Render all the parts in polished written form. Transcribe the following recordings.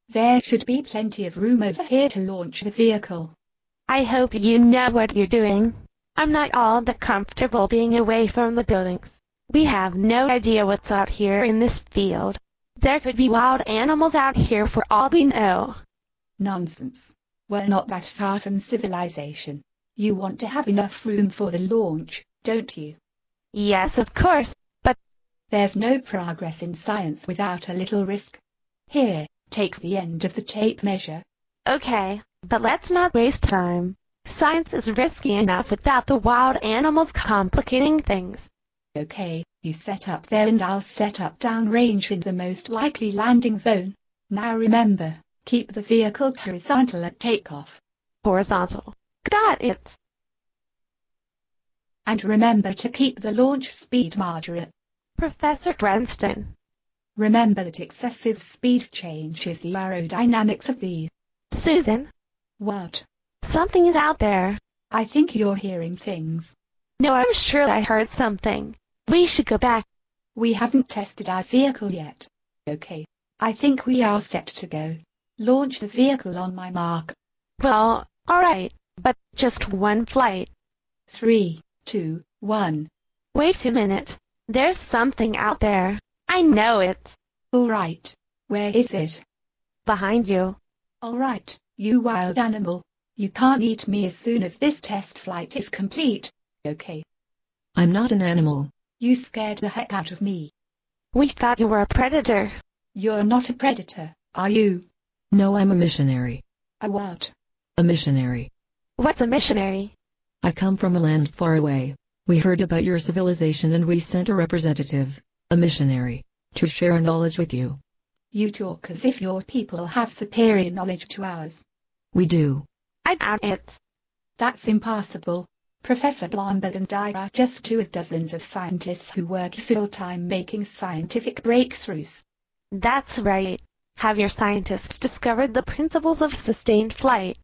There should be plenty of room over here to launch the vehicle. I hope you know what you're doing. I'm not all that comfortable being away from the buildings. We have no idea what's out here in this field. There could be wild animals out here for all we know. Nonsense. We're not that far from civilization. You want to have enough room for the launch, don't you? Yes, of course, but there's no progress in science without a little risk. Here, take the end of the tape measure. Okay, but let's not waste time. Science is risky enough without the wild animals complicating things. Okay, you set up there and I'll set up downrange in the most likely landing zone. Now remember, keep the vehicle horizontal at takeoff. Horizontal. Got it. And remember to keep the launch speed moderate. Professor Grenston. Remember that excessive speed changes the aerodynamics of these. Susan. What? Something is out there. I think you're hearing things. No, I'm sure I heard something. We should go back. We haven't tested our vehicle yet. Okay. I think we are set to go. Launch the vehicle on my mark. Well, alright, but just one flight. 3, 2, 1. Wait a minute. There's something out there. I know it. Alright. Where is it? Behind you. Alright, you wild animal. You can't eat me as soon as this test flight is complete. Okay. I'm not an animal. You scared the heck out of me. We thought you were a predator. You're not a predator, are you? No, I'm a missionary. A what? A missionary. What's a missionary? I come from a land far away. We heard about your civilization and we sent a representative, a missionary, to share our knowledge with you. You talk as if your people have superior knowledge to ours. We do. I doubt it. That's impossible. Professor Blomberg and I are just 2 of dozens of scientists who work full-time making scientific breakthroughs. That's right. Have your scientists discovered the principles of sustained flight?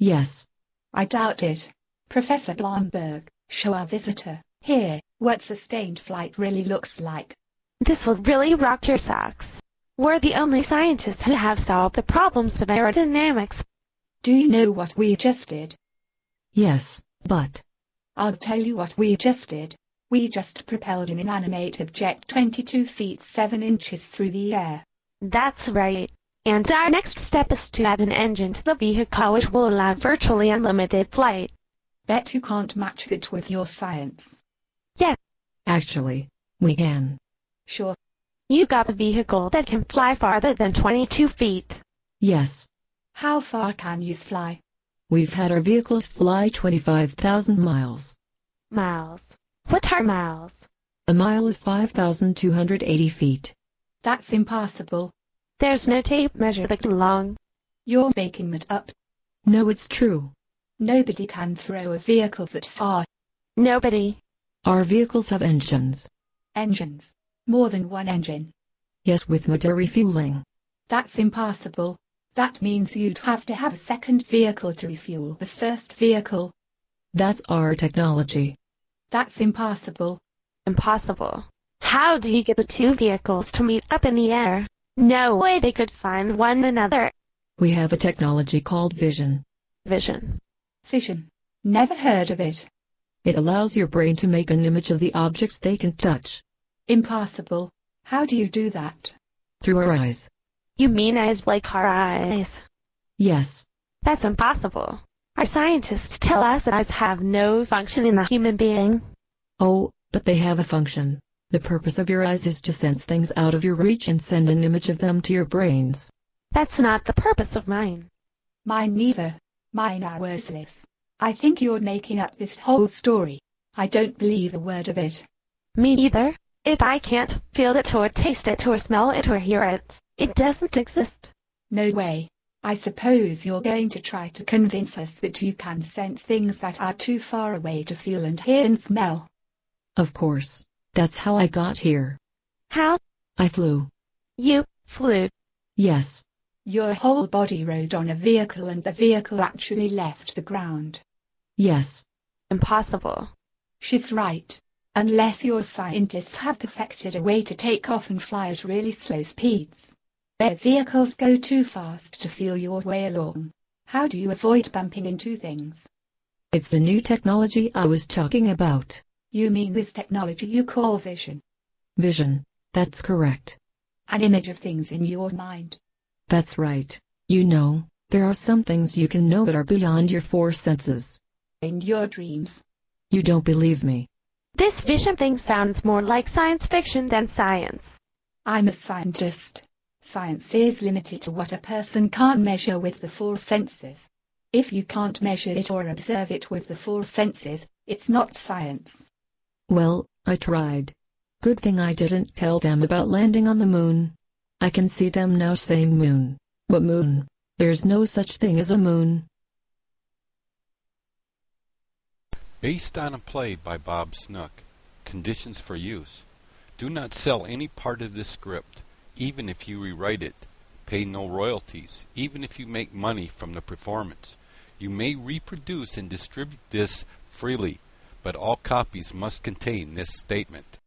Yes. I doubt it. Professor Blomberg, show our visitor, here, what sustained flight really looks like. This will really rock your socks. We're the only scientists who have solved the problems of aerodynamics. Do you know what we just did? Yes, but I'll tell you what we just did. We just propelled an inanimate object 22 feet 7 inches through the air. That's right. And our next step is to add an engine to the vehicle which will allow virtually unlimited flight. Bet you can't match that with your science. Yes. Actually, we can. Sure. You got a vehicle that can fly farther than 22 feet. Yes. How far can you fly? We've had our vehicles fly 25,000 miles. Miles. What are miles? A mile is 5,280 feet. That's impossible. There's no tape measure that long. You're making that up. No, it's true. Nobody can throw a vehicle that far. Nobody. Our vehicles have engines. Engines. More than one engine. Yes, with motor refueling. That's impossible. That means you'd have to have a second vehicle to refuel the first vehicle. That's our technology. That's impossible. Impossible. How do you get the 2 vehicles to meet up in the air? No way they could find one another. We have a technology called vision. Vision. Vision. Never heard of it. It allows your brain to make an image of the objects they can touch. Impossible. How do you do that? Through our eyes. You mean eyes like our eyes? Yes. That's impossible. Our scientists tell us that eyes have no function in a human being. Oh, but they have a function. The purpose of your eyes is to sense things out of your reach and send an image of them to your brains. That's not the purpose of mine. Mine neither. Mine are worthless. I think you're making up this whole story. I don't believe a word of it. Me either. If I can't feel it or taste it or smell it or hear it, it doesn't exist. No way. I suppose you're going to try to convince us that you can sense things that are too far away to feel and hear and smell. Of course. That's how I got here. How? I flew. You flew? Yes. Your whole body rode on a vehicle and the vehicle actually left the ground. Yes. Impossible. She's right. Unless your scientists have perfected a way to take off and fly at really slow speeds. Their vehicles go too fast to feel your way along. How do you avoid bumping into things? It's the new technology I was talking about. You mean this technology you call vision? Vision. That's correct. An image of things in your mind. That's right. You know, there are some things you can know that are beyond your four senses. In your dreams. You don't believe me. This vision thing sounds more like science fiction than science. I'm a scientist. Science is limited to what a person can't measure with the four senses. If you can't measure it or observe it with the four senses, it's not science. Well, I tried. Good thing I didn't tell them about landing on the moon. I can see them now saying moon. What moon? There's no such thing as a moon. Based on a play by Bob Snook, Conditions for Use. Do not sell any part of this script, even if you rewrite it. Pay no royalties, even if you make money from the performance. You may reproduce and distribute this freely, but all copies must contain this statement.